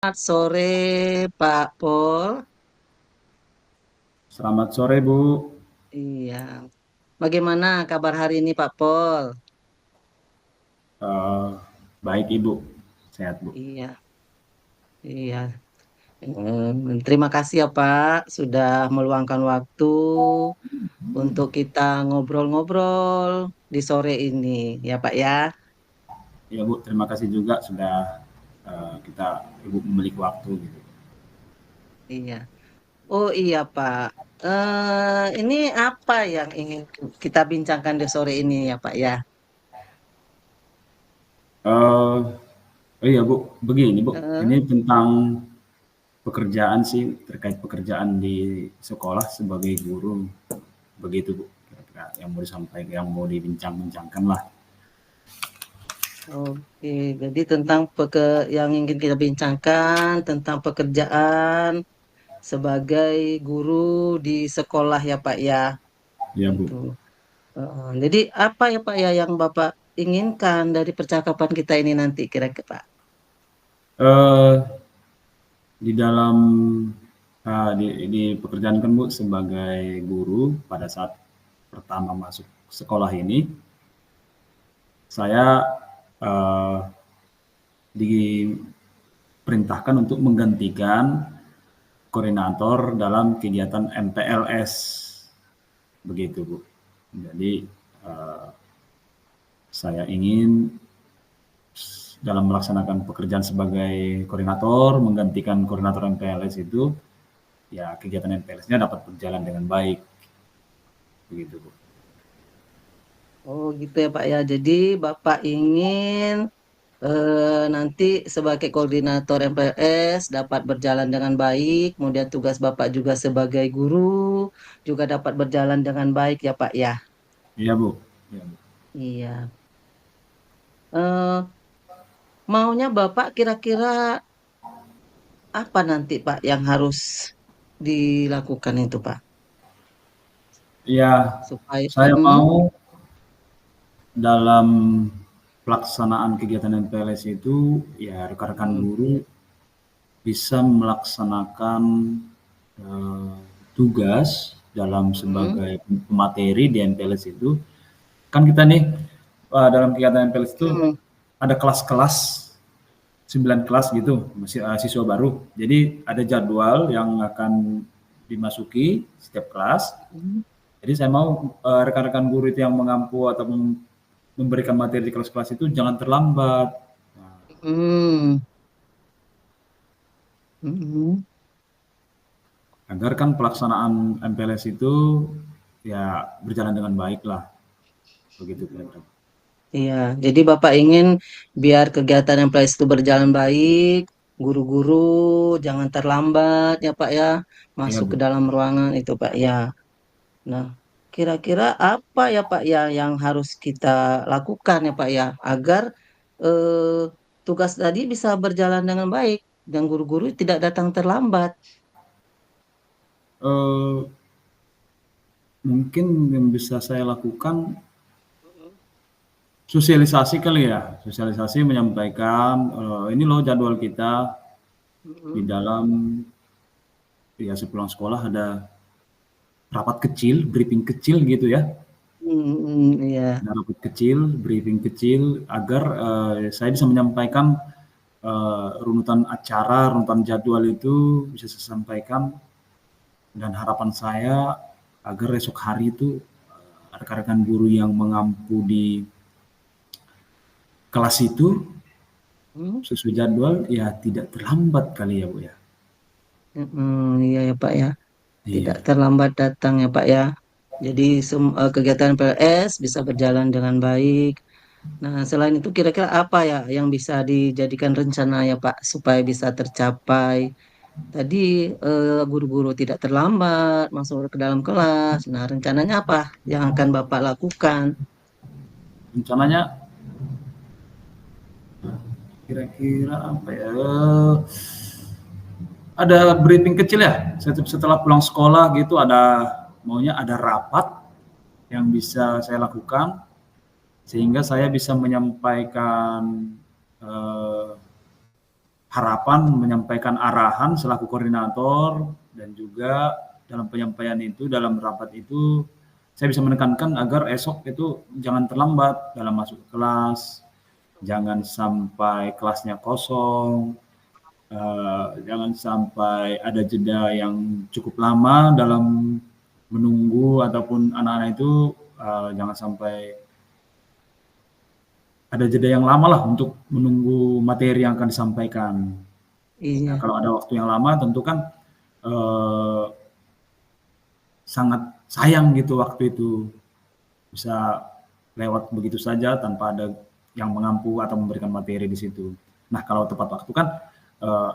Selamat sore Pak Pol. Selamat sore, Bu. Iya. Bagaimana kabar hari ini Pak Pol? Eh, Baik, Ibu. Sehat, Bu. Iya, iya. Terima kasih ya Pak sudah meluangkan waktu untuk kita ngobrol-ngobrol di sore ini ya Pak ya. Ya, Bu. Terima kasih juga sudah Ibu memiliki waktu gitu. Iya. Oh iya Pak. Ini apa yang ingin kita bincangkan di sore ini ya Pak ya? Eh, oh iya, Bu. Begini, Bu. Eh, Ini tentang pekerjaan sih, terkait pekerjaan di sekolah sebagai guru. Begitu, Bu. Kira-kira yang mau disampaikan, yang mau dibincang-bincangkan lah. Oke, jadi tentang yang ingin kita bincangkan tentang pekerjaan sebagai guru di sekolah ya Pak ya. Ya, Bu. Itu. Jadi apa ya Pak ya yang Bapak inginkan dari percakapan kita ini nanti kira-kira Pak? Eh, di dalam di pekerjaan kan, Bu, sebagai guru pada saat pertama masuk sekolah ini, saya eh, diperintahkan untuk menggantikan koordinator dalam kegiatan MPLS, begitu, Bu. Jadi eh, saya ingin dalam melaksanakan pekerjaan sebagai koordinator, menggantikan koordinator MPLS itu, ya kegiatan MPLS-nya dapat berjalan dengan baik, begitu, Bu. Oh gitu ya Pak ya. Jadi Bapak ingin nanti sebagai koordinator MPS dapat berjalan dengan baik, kemudian tugas Bapak juga sebagai guru juga dapat berjalan dengan baik ya Pak ya. Iya, Bu. Iya, Bu. Iya. Eh, Maunya Bapak kira-kira apa nanti Pak yang harus dilakukan itu Pak? Iya, Supaya saya mau dalam pelaksanaan kegiatan MPLS itu, ya rekan-rekan mm, guru bisa melaksanakan eh, tugas dalam mm, sebagai materi di MPLS itu. Kan kita nih dalam kegiatan MPLS itu mm, ada kelas-kelas, 9 kelas gitu, siswa baru. Jadi ada jadwal yang akan dimasuki setiap kelas. mm, Jadi saya mau rekan-rekan guru itu yang mengampu atau memberikan materi di kelas-kelas itu jangan terlambat. Nah, mm, mm. agar kan pelaksanaan MPLS itu ya berjalan dengan baik lah, begitu kira-kira. Iya, jadi Bapak ingin biar kegiatan yang MPLS itu berjalan baik, guru-guru jangan terlambat ya Pak ya, Iya, masuk ke Bu. dalam ruangan itu Pak ya. Nah, kira-kira apa ya Pak ya yang harus kita lakukan ya Pak ya agar eh, tugas tadi bisa berjalan dengan baik dan guru-guru tidak datang terlambat. Eh, Mungkin yang bisa saya lakukan sosialisasi kali ya, sosialisasi menyampaikan ini loh jadwal kita di Mm-mm. dalam ya sepulang sekolah ada rapat kecil, briefing kecil gitu ya. Mm-mm, iya. Ada rapat kecil, briefing kecil agar saya bisa menyampaikan runutan acara, runutan jadwal itu bisa saya sampaikan dan harapan saya agar esok hari itu rekan-rekan guru yang mengampu di kelas itu Mm, sesuai jadwal ya tidak terlambat kali ya, Bu, ya. iya ya Pak ya. Tidak Iya, terlambat datang ya Pak ya. Jadi kegiatan PLS bisa berjalan dengan baik. Nah, selain itu kira-kira apa ya yang bisa dijadikan rencana ya Pak supaya bisa tercapai? Tadi guru-guru tidak terlambat masuk ke dalam kelas. Nah, rencananya apa yang akan Bapak lakukan? rencananya kira-kira apa ya, ada briefing kecil ya, setelah pulang sekolah gitu ada maunya ada rapat yang bisa saya lakukan sehingga saya bisa menyampaikan, eee, harapan menyampaikan arahan selaku koordinator, dan juga dalam penyampaian itu, dalam rapat itu, saya bisa menekankan agar esok itu jangan terlambat dalam masuk ke kelas, jangan sampai kelasnya kosong, jangan sampai ada jeda yang cukup lama dalam menunggu, ataupun anak-anak itu jangan sampai ada jeda yang lama lah untuk menunggu materi yang akan disampaikan. Nah, Iya. kalau ada waktu yang lama tentu kan eh, sangat sayang gitu waktu itu bisa lewat begitu saja tanpa ada yang mengampu atau memberikan materi di situ. Nah, kalau tepat waktu kan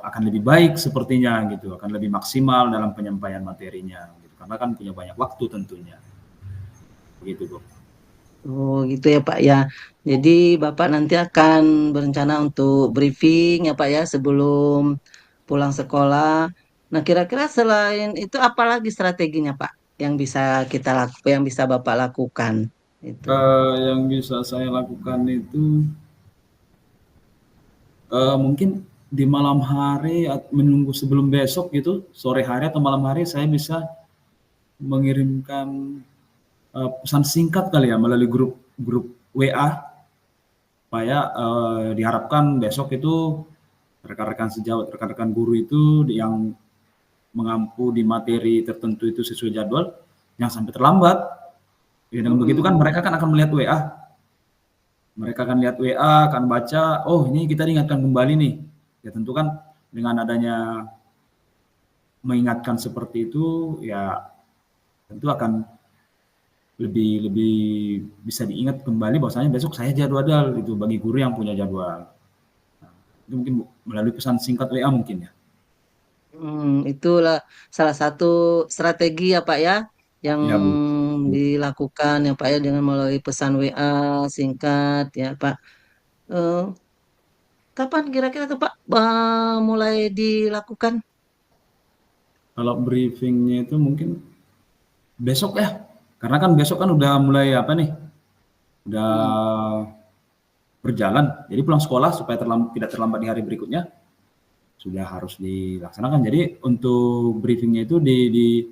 akan lebih baik sepertinya gitu, akan lebih maksimal dalam penyampaian materinya gitu, karena kan punya banyak waktu tentunya. Begitu, Bu. Oh gitu ya Pak ya. Jadi Bapak nanti akan berencana untuk briefing ya Pak ya sebelum pulang sekolah. Nah kira-kira selain itu apa lagi strateginya Pak yang bisa kita lakukan, yang bisa Bapak lakukan itu? Yang bisa saya lakukan itu mungkin di malam hari menunggu sebelum besok gitu, sore hari atau malam hari saya bisa mengirimkan pesan singkat kali ya melalui grup grup WA, supaya diharapkan besok itu rekan-rekan sejawat, rekan-rekan guru itu yang mengampu di materi tertentu itu sesuai jadwal, jangan sampai terlambat. Ya, dengan begitu kan Mm-mm. mereka kan akan melihat WA, mereka akan lihat WA, akan baca, oh ini kita diingatkan kembali nih. Ya tentu kan dengan adanya mengingatkan seperti itu, ya tentu akan lebih lebih bisa diingat kembali bahwasanya besok saya jadwal itu bagi guru yang punya jadwal. Itu mungkin melalui pesan singkat WA mungkin ya. Itulah salah satu strategi ya Pak ya yang Ya Bu. dilakukan ya Pak ya dengan melalui pesan WA singkat ya Pak. Eh, Kapan kira-kira tuh Pak mulai dilakukan? Kalau briefingnya itu mungkin besok ya, karena kan besok kan udah mulai apa nih, udah Hmm. berjalan. Jadi pulang sekolah supaya tidak terlambat di hari berikutnya sudah harus dilaksanakan. Jadi untuk briefingnya itu di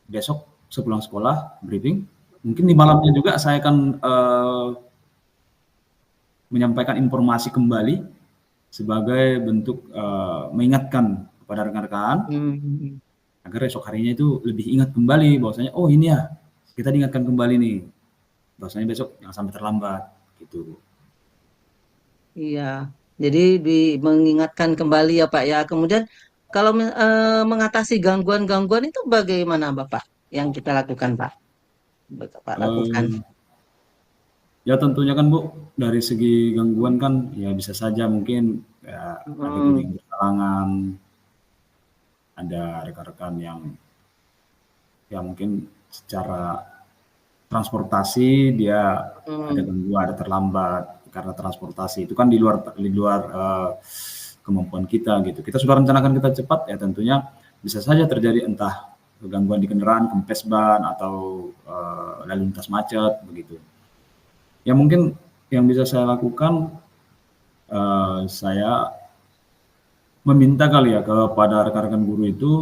besok sepulang sekolah briefing. Mungkin di malamnya juga saya akan menyampaikan informasi kembali sebagai bentuk mengingatkan kepada rekan-rekan Hmm. agar esok harinya itu lebih ingat kembali bahwasanya oh ini ya kita diingatkan kembali nih bahwasanya besok jangan sampai terlambat gitu. Iya, jadi mengingatkan kembali ya Pak ya. Kemudian kalau mengatasi gangguan-gangguan itu bagaimana Bapak yang kita lakukan Pak? Bapak lakukan. Eh, ya tentunya kan Bu dari segi gangguan kan ya bisa saja mungkin ya, ada guru Hmm. yang berhalangan, ada rekan-rekan yang ya mungkin secara transportasi dia ada Hmm. gangguan, ada terlambat karena transportasi. Itu kan di luar kemampuan kita gitu. Kita sudah rencanakan kita cepat ya tentunya bisa saja terjadi entah gangguan di kendaraan, kempes ban atau lalu lintas macet begitu. Ya mungkin yang bisa saya lakukan saya meminta kali ya kepada rekan-rekan guru itu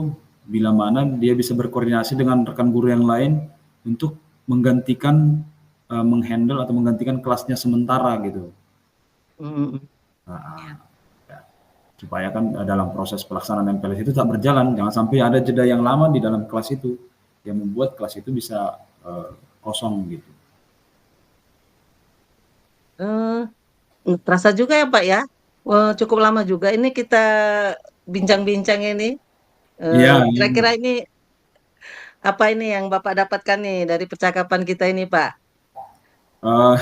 bila mana dia bisa berkoordinasi dengan rekan guru yang lain untuk menggantikan menghandle atau menggantikan kelasnya sementara gitu. Hmm. Nah, ya, supaya kan dalam proses pelaksanaan MPLS itu tak berjalan, jangan sampai ada jeda yang lama di dalam kelas itu yang membuat kelas itu bisa kosong gitu. Terasa juga ya Pak ya. Wah, cukup lama juga ini kita bincang-bincang ini. Iya, iya. Kira-kira ini apa ini yang Bapak dapatkan nih dari percakapan kita ini Pak? Uh,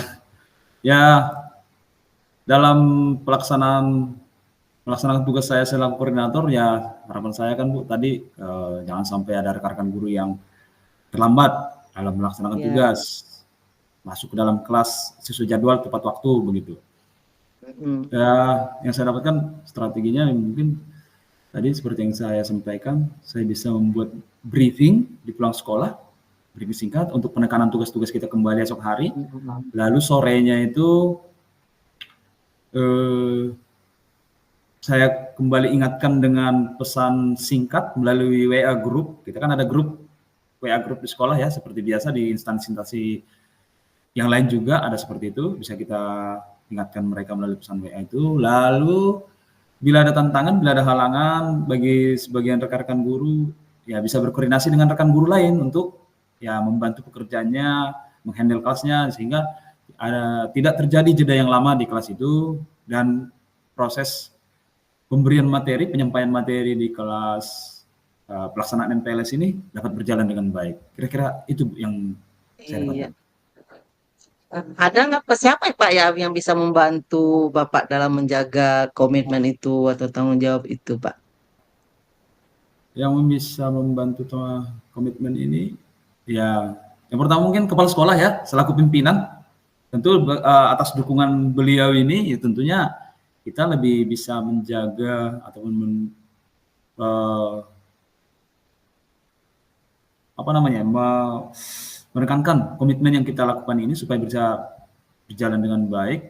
ya dalam pelaksanaan melaksanakan tugas saya selaku koordinator ya harapan saya kan Bu tadi jangan sampai ada rekan-rekan guru yang terlambat dalam melaksanakan Ya. tugas, masuk ke dalam kelas sesuai jadwal tepat waktu begitu. Mm. Ya, yang saya dapatkan strateginya mungkin tadi seperti yang saya sampaikan, saya bisa membuat briefing di pulang sekolah, briefing singkat untuk penekanan tugas-tugas kita kembali esok hari. Lalu sorenya itu eh, saya kembali ingatkan dengan pesan singkat melalui WA Group. Kita kan ada grup WA Group di sekolah ya, seperti biasa di instansi-instansi yang lain juga ada seperti itu, bisa kita ingatkan mereka melalui pesan WA itu. Lalu bila ada tantangan, bila ada halangan bagi sebagian rekan-rekan guru, ya bisa berkoordinasi dengan rekan guru lain untuk ya membantu pekerjaannya, menghandle kelasnya sehingga tidak terjadi jeda yang lama di kelas itu dan proses pemberian materi, penyampaian materi di kelas pelaksanaan MPLS ini dapat berjalan dengan baik. Kira-kira itu yang saya Iya. dapatkan. Ada nggak siapa ya, Pak ya yang bisa membantu Bapak dalam menjaga komitmen itu atau tanggung jawab itu, Pak? Yang bisa membantu komitmen ini, ya yang pertama mungkin kepala sekolah ya, selaku pimpinan. Tentu atas dukungan beliau ini, ya tentunya kita lebih bisa menjaga ataupun uh, apa namanya, menekankan komitmen yang kita lakukan ini supaya bisa berjalan dengan baik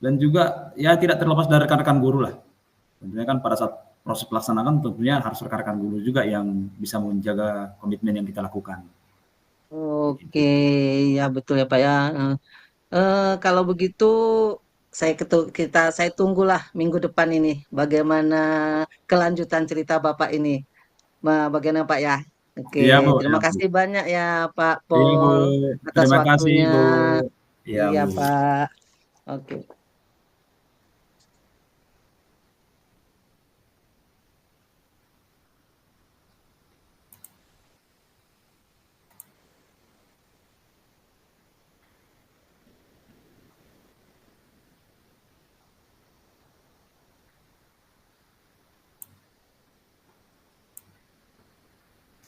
dan juga ya tidak terlepas dari rekan-rekan guru lah. Tentunya kan pada saat proses pelaksanaan tentunya harus rekan-rekan guru juga yang bisa menjaga komitmen yang kita lakukan. Oke, Gitu. ya betul ya Pak ya. Kalau begitu saya tunggulah minggu depan ini bagaimana kelanjutan cerita Bapak ini. Bagaimana Pak ya? Oke, Iya Bu, ya terima Bu. kasih banyak ya Pak Iya Bu, Pol atas terima kasih waktunya. Bu. Iya Iya Bu. Pak. Oke.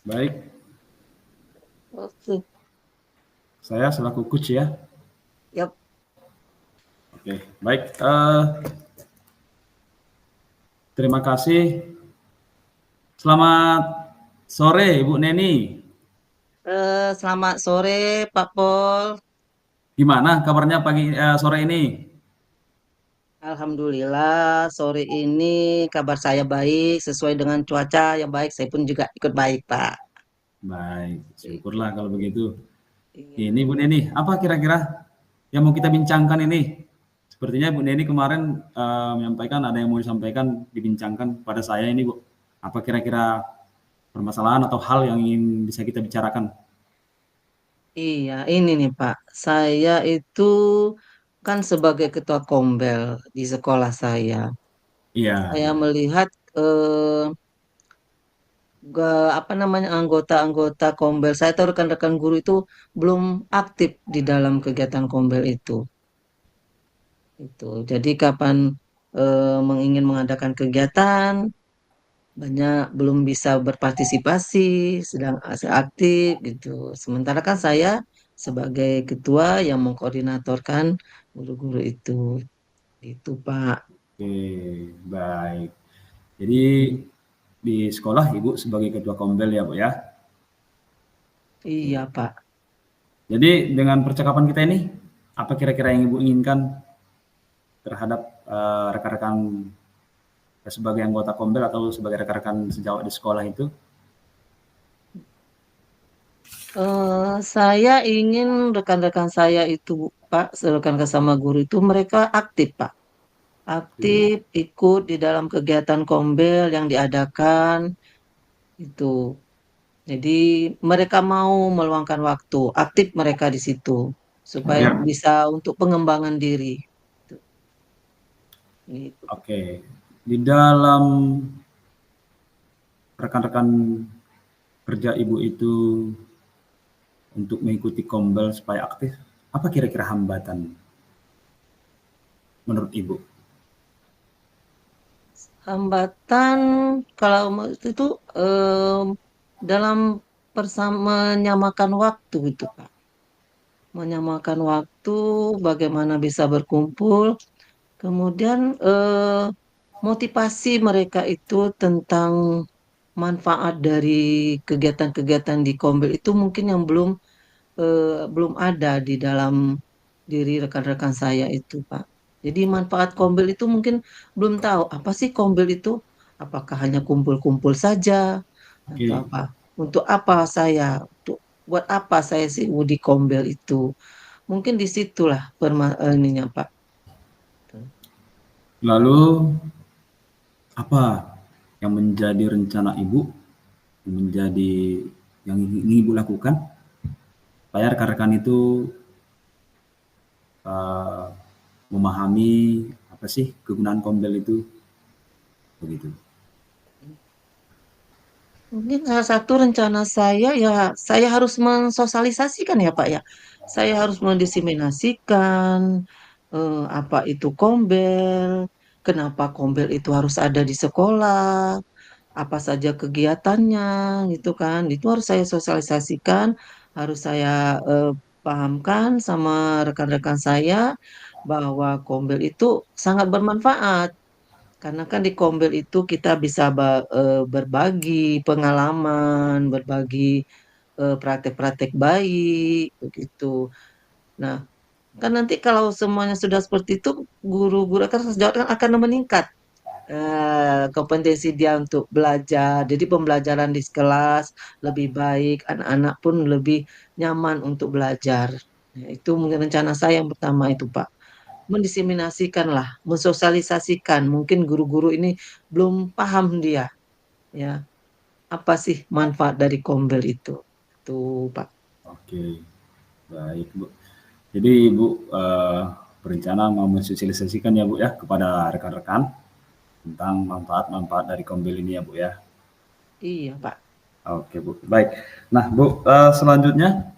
Baik, Oke. saya selaku coach ya. Yap. Oke, baik. Terima kasih. Selamat sore Ibu Neni. Selamat sore Pak Pol. Gimana kabarnya sore ini? Alhamdulillah, sore ini kabar saya baik, sesuai dengan cuaca yang baik. Saya pun juga ikut baik, Pak. Baik, Itu. syukurlah kalau begitu. Ini Iya. Bu Neni, apa kira-kira yang mau kita bincangkan ini? Sepertinya Bu Neni kemarin menyampaikan ada yang mau disampaikan, dibincangkan pada saya ini Bu. Apa kira-kira permasalahan atau hal yang ingin bisa kita bicarakan? Iya, ini nih, Pak. Saya itu kan sebagai ketua Kombel di sekolah saya. Iya, Saya iya. melihat apa namanya anggota-anggota Kombel saya atau rekan-rekan guru itu belum aktif di dalam kegiatan Kombel itu. Itu. Jadi kapan ingin mengadakan kegiatan banyak belum bisa berpartisipasi, sedang aktif gitu. Sementara kan saya sebagai ketua yang mengkoordinatorkan guru-guru itu Pak. Oke, baik. Jadi di sekolah Ibu sebagai ketua Kombel ya Bu ya. Iya Pak. Jadi dengan percakapan kita ini, apa kira-kira yang Ibu inginkan terhadap rekan-rekan sebagai anggota Kombel atau sebagai rekan-rekan sejawat di sekolah itu? Saya ingin rekan-rekan saya itu Pak, rekan-rekan sama guru itu mereka aktif Pak. Aktif ikut di dalam kegiatan Kombel yang diadakan itu. Jadi mereka mau meluangkan waktu, aktif mereka di situ supaya Ya. bisa untuk pengembangan diri. Gitu. Gitu. Oke. Di dalam rekan-rekan kerja Ibu itu untuk mengikuti Kombel supaya aktif, apa kira-kira hambatan menurut Ibu? Hambatan kalau itu dalam menyamakan waktu itu Pak. Menyamakan waktu, bagaimana bisa berkumpul, kemudian motivasi mereka itu tentang manfaat dari kegiatan-kegiatan di Kombel itu mungkin yang belum ada di dalam diri rekan-rekan saya itu, Pak. Jadi manfaat kombel itu mungkin belum tahu apa sih kombel itu? Apakah hanya kumpul-kumpul saja atau Oke. apa? Untuk apa saya? Untuk buat apa saya sih di kombel itu? Mungkin disitulah ininya Pak. Lalu apa yang menjadi rencana Ibu, yang menjadi yang ingin Ibu lakukan supaya rekan-rekan itu eh, memahami apa sih kegunaan kombel itu begitu. Mungkin salah satu rencana saya ya saya harus mensosialisasikan ya Pak ya. Saya harus mendiseminasikan apa itu kombel, kenapa kombel itu harus ada di sekolah, apa saja kegiatannya gitu kan. Itu harus saya sosialisasikan, harus saya eh, pahamkan sama rekan-rekan saya bahwa kombel itu sangat bermanfaat. Karena kan di Kombel itu kita bisa berbagi pengalaman, berbagi praktek-praktek baik, begitu. Nah, kan nanti kalau semuanya sudah seperti itu, guru-guru akan sejauh kan akan meningkat kompetensi dia untuk belajar. Jadi pembelajaran di kelas lebih baik, anak-anak pun lebih nyaman untuk belajar. Nah, itu mungkin rencana saya yang pertama itu, Pak, mendiseminasikan lah, mensosialisasikan. Mungkin guru-guru ini belum paham dia, ya, apa sih manfaat dari Kombel itu. Tuh, Pak. Oke, baik Bu. Jadi Ibu berencana mau mensosialisasikan ya Bu ya kepada rekan-rekan tentang manfaat-manfaat dari kombel ini ya Bu ya. Iya, Pak. Oke Bu, baik. Nah Bu, selanjutnya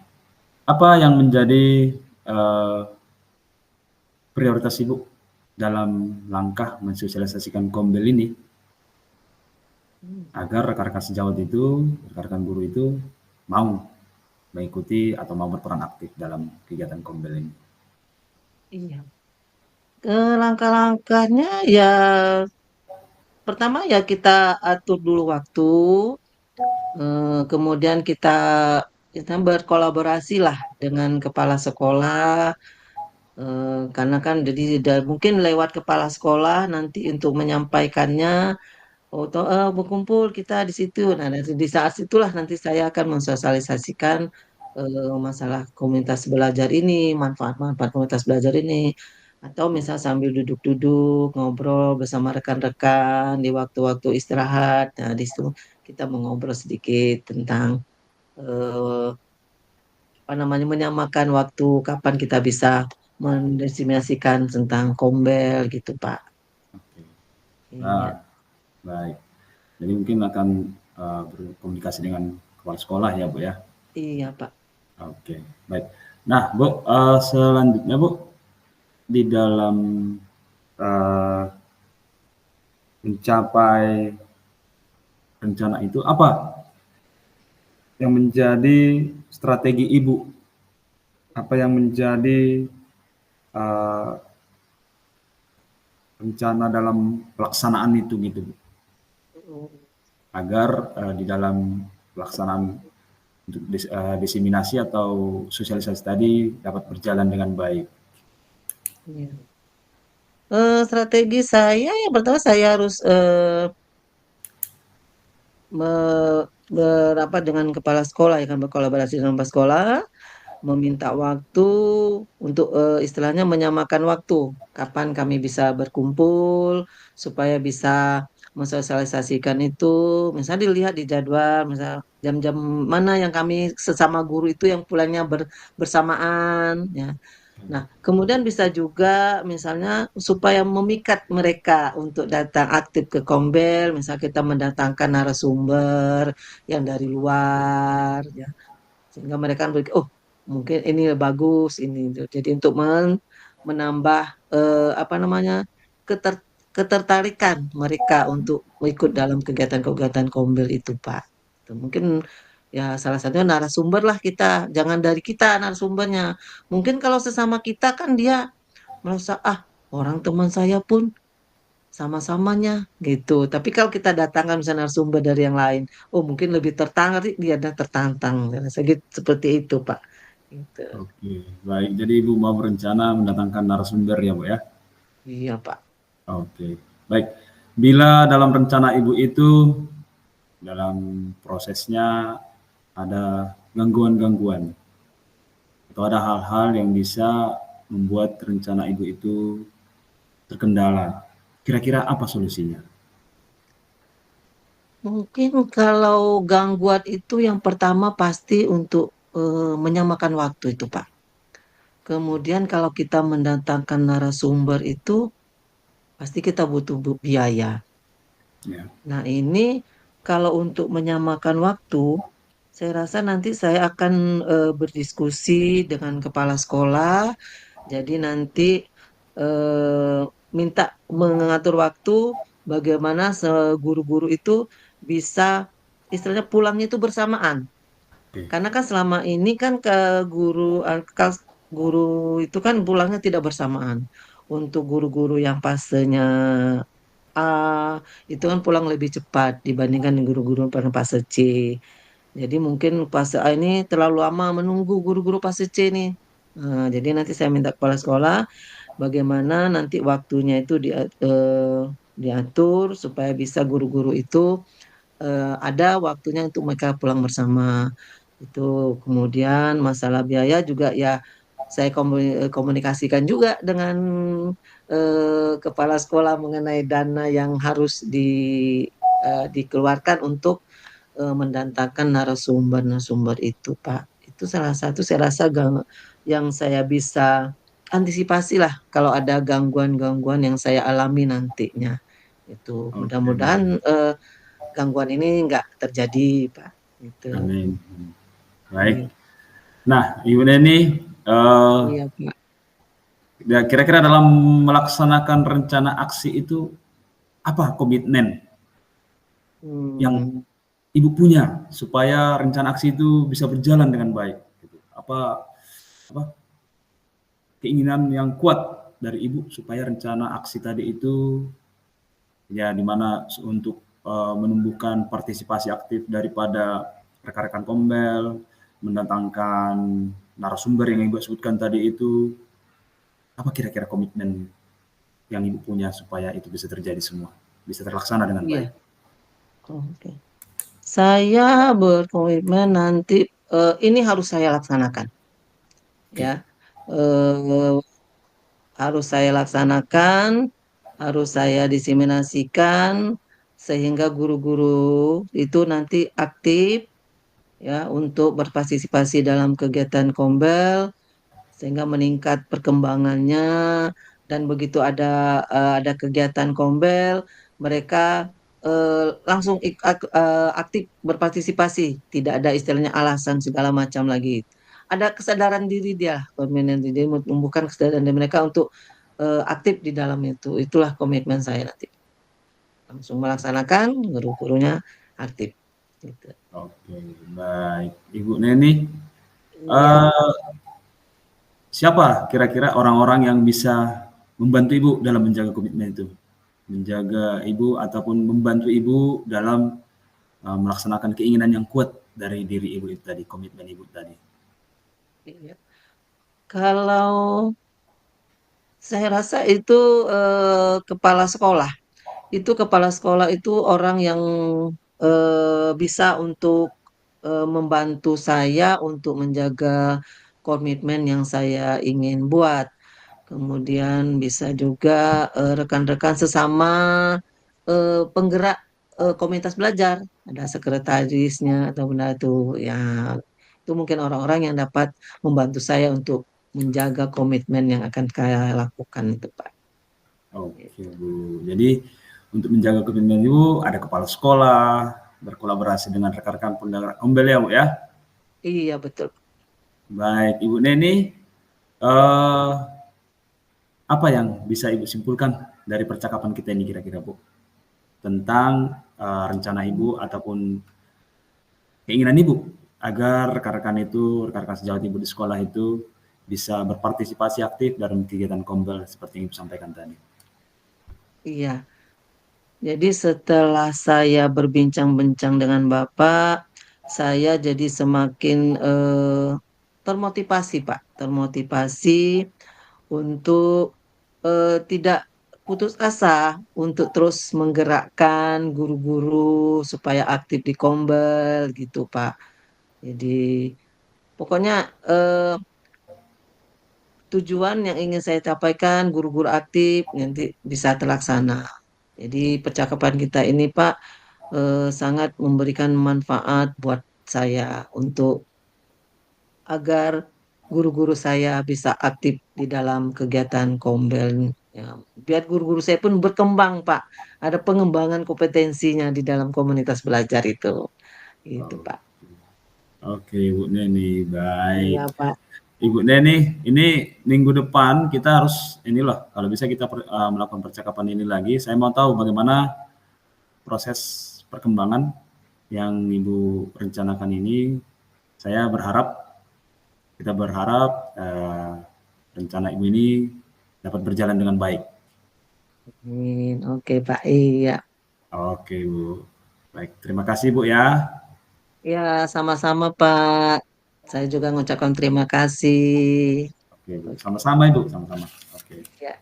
apa yang menjadi eh, prioritas Ibu dalam langkah mensosialisasikan kombel ini Hmm, agar rekan-rekan sejawat itu, rekan-rekan guru itu mau mengikuti atau mau berperan aktif dalam kegiatan kombel ini? iya. Langkah-langkahnya ya pertama ya kita atur dulu waktu, kemudian kita berkolaborasi lah dengan kepala sekolah, karena kan jadi mungkin lewat kepala sekolah nanti untuk menyampaikannya. Oh, berkumpul kita di situ. Nah, di saat itulah nanti saya akan mensosialisasikan masalah komunitas belajar ini, manfaat-manfaat komunitas belajar ini. Atau misal sambil duduk-duduk, ngobrol bersama rekan-rekan di waktu-waktu istirahat. Nah, di situ kita mengobrol sedikit tentang eh, apa namanya, menyamakan waktu kapan kita bisa mendesimasikan tentang kombel gitu, Pak. Oke. Iya, Nah, baik. Jadi mungkin akan berkomunikasi dengan kepala sekolah ya Bu ya. iya, Pak. Oke, baik. Nah Bu, selanjutnya Bu, di dalam eh, mencapai rencana itu apa yang menjadi strategi Ibu? Apa yang menjadi eh, rencana dalam pelaksanaan itu gitu Bu? Agar di dalam pelaksanaan untuk diseminasi atau sosialisasi tadi dapat berjalan dengan baik. Iya. Strategi saya yang pertama saya harus berapat dengan kepala sekolah ya kan, berkolaborasi dengan kepala sekolah, meminta waktu untuk istilahnya menyamakan waktu kapan kami bisa berkumpul supaya bisa mensosialisasikan itu, misalnya dilihat di jadwal, misal jam-jam mana yang kami sesama guru itu yang pulangnya bersamaan ya. Nah, kemudian bisa juga misalnya supaya memikat mereka untuk datang aktif ke Kombel, misal kita mendatangkan narasumber yang dari luar, ya, sehingga mereka berpikir, oh mungkin ini bagus ini. Jadi untuk menambah apa namanya, ketertarikan mereka untuk ikut dalam kegiatan-kegiatan Kombel itu, Pak. Itu mungkin ya salah satunya narasumber lah kita, jangan dari kita narasumbernya. Mungkin kalau sesama kita kan dia merasa, ah orang teman saya pun sama-samanya gitu. Tapi kalau kita datangkan misalnya narasumber dari yang lain, oh mungkin lebih tertarik dia dan tertantang. Saya gitu, seperti itu, Pak. Gitu. Oke, baik. Jadi Ibu mau berencana mendatangkan narasumber ya Bu ya? Iya, Pak. Oke, baik. Bila dalam rencana Ibu itu, dalam prosesnya ada gangguan-gangguan atau ada hal-hal yang bisa membuat rencana Ibu itu terkendala, kira-kira apa solusinya? Mungkin kalau gangguan itu yang pertama pasti untuk menyamakan waktu itu, Pak. Kemudian kalau kita mendatangkan narasumber itu pasti kita butuh biaya. Ya, Nah, ini kalau untuk menyamakan waktu, saya rasa nanti saya akan berdiskusi dengan kepala sekolah. Jadi nanti eh, minta mengatur waktu bagaimana guru-guru itu bisa istilahnya pulangnya itu bersamaan. oke, Karena kan selama ini kan ke guru guru itu kan pulangnya tidak bersamaan. Untuk guru-guru yang fasenya A itu kan pulang lebih cepat dibandingkan guru-guru pada fase C. Jadi mungkin fase A ini terlalu lama menunggu guru-guru fase C nih. Nah, jadi nanti saya minta kepala sekolah bagaimana nanti waktunya itu diatur supaya bisa guru-guru itu ada waktunya untuk mereka pulang bersama. Itu kemudian masalah biaya juga ya saya komunikasikan juga dengan kepala sekolah mengenai dana yang harus dikeluarkan untuk mendatangkan narasumber-narasumber itu, Pak. Itu salah satu saya rasa yang saya bisa antisipasi lah kalau ada gangguan-gangguan yang saya alami nantinya. Itu oke, mudah-mudahan gangguan ini nggak terjadi, Pak. Itu. amin. Baik. Iya, Nah, Ibu Neni, eee, iya, Pak. ya kira-kira dalam melaksanakan rencana aksi itu, apa komitmen yang Hmm, Ibu punya supaya rencana aksi itu bisa berjalan dengan baik gitu? Apa keinginan yang kuat dari Ibu supaya rencana aksi tadi itu ya di mana untuk, menumbuhkan partisipasi aktif daripada rekan-rekan Kombel, mendatangkan narasumber yang Ibu sebutkan tadi itu, apa kira-kira komitmen yang Ibu punya supaya itu bisa terjadi semua, bisa terlaksana dengan baik? iya, oke. Saya berkomitmen nanti ini harus saya laksanakan, Oke, ya. Eh, harus saya laksanakan, harus saya diseminasikan sehingga guru-guru itu nanti aktif ya untuk berpartisipasi dalam kegiatan Kombel sehingga meningkat perkembangannya dan begitu ada kegiatan Kombel mereka langsung aktif berpartisipasi, tidak ada istilahnya alasan segala macam lagi. Ada kesadaran diri dia, komitmen diri, menumbuhkan kesadaran diri mereka untuk aktif di dalam itu. Itulah komitmen saya nanti. Langsung melaksanakan, guru-gurunya aktif. Gitu. oke, baik. Ibu Neni, Iya, eee, siapa kira-kira orang-orang yang bisa membantu Ibu dalam menjaga komitmen itu? Menjaga Ibu ataupun membantu Ibu dalam, melaksanakan keinginan yang kuat dari diri Ibu itu tadi, komitmen Ibu tadi? iya. Kalau saya rasa itu kepala sekolah. Itu kepala sekolah itu orang yang bisa untuk membantu saya untuk menjaga komitmen yang saya ingin buat. Kemudian bisa juga rekan-rekan sesama penggerak komunitas belajar, ada sekretarisnya atau benda itu ya itu mungkin orang-orang yang dapat membantu saya untuk menjaga komitmen yang akan saya lakukan itu, Pak. Oke, Bu. Jadi untuk menjaga komitmen Ibu, ada kepala sekolah, berkolaborasi dengan rekan-rekan penggerak ombel ya, Bu, ya? Iya betul. Baik, Ibu Neni, eee, apa yang bisa Ibu simpulkan dari percakapan kita ini kira-kira, Bu? Tentang, rencana Ibu ataupun keinginan Ibu agar rekan-rekan itu, rekan-rekan sejawat Ibu di sekolah itu bisa berpartisipasi aktif dalam kegiatan Kombel seperti yang Ibu sampaikan tadi. Iya. Jadi setelah saya berbincang-bincang dengan Bapak, saya jadi semakin termotivasi, Pak. Termotivasi untuk tidak putus asa untuk terus menggerakkan guru-guru supaya aktif di Kombel gitu, Pak. Jadi pokoknya tujuan yang ingin saya capaikan guru-guru aktif nanti bisa terlaksana. Jadi percakapan kita ini Pak sangat memberikan manfaat buat saya untuk agar guru-guru saya bisa aktif di dalam kegiatan Kombel. Ya, biar guru-guru saya pun berkembang, Pak. Ada pengembangan kompetensinya di dalam komunitas belajar itu. Itu, Oh, Pak. oke, Ibu Neni, baik. Iya, Pak. Ibu Neni, ini minggu depan kita harus ini loh, kalau bisa kita melakukan percakapan ini lagi. Saya mau tahu bagaimana proses perkembangan yang Ibu rencanakan ini. Saya berharap, kita berharap rencana Ibu ini dapat berjalan dengan baik. Amin. Oke, Pak. Iya. Oke, Bu. Baik, terima kasih, Bu ya. Ya, sama-sama, Pak. Saya juga mengucapkan terima kasih. Oke, Bu. Oke. Sama-sama, Ibu, sama-sama. Oke. Ya.